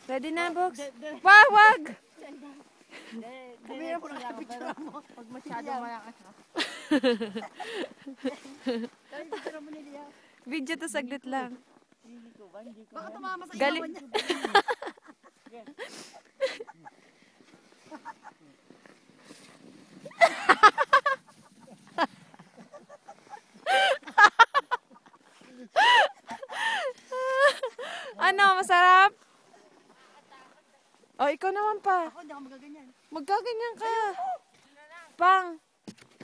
Ready na, Box? Wag! Kamera mo na picture mo. Pag masyadong malakas ha. Kaya picture mo nila. Video to saglit lang. Hindi ko ba? Hindi ko Baka ba? tumama sa Gali- ilawan niya. Ano, masarap? Oh, ikaw naman pa. Ako hindi ako magaganyan. Magkaganyan ka. Pang,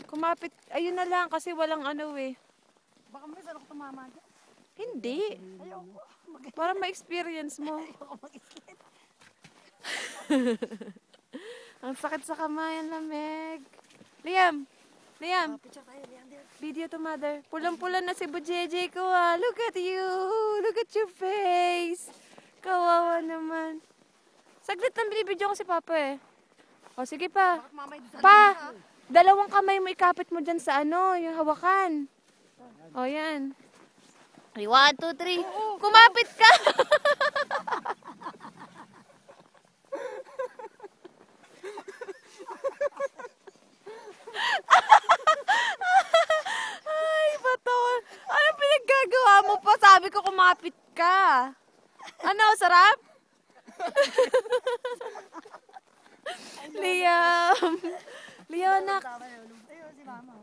kumapit. Ayun na lang kasi walang ano eh. Baka may saan ako tumama dyan. Hindi. Ayoko. Para ma-experience mo. Ayoko mag-islit. Ang sakit sa kamay, ang lamig. Liam! Liam! Picture tayo, Leander. Video to mother. Pulang-pula na si Bujeje ko ah. Look at you! Look at your face! Kawawa naman. Saglit lang binibidyo ko si Papa eh. O sige pa. Bakit mamay doon sa Pa! Dalawang kamay mo ikapit mo dyan sa ano, yung hawakan. O yan. 1, 2, 3. Kumapit ka! Ay, bato. Ano pinaggagawa mo pa? Sabi ko kumapit ka. Ano, sarap? Liam. Liam, anak. Ayun, si Mama.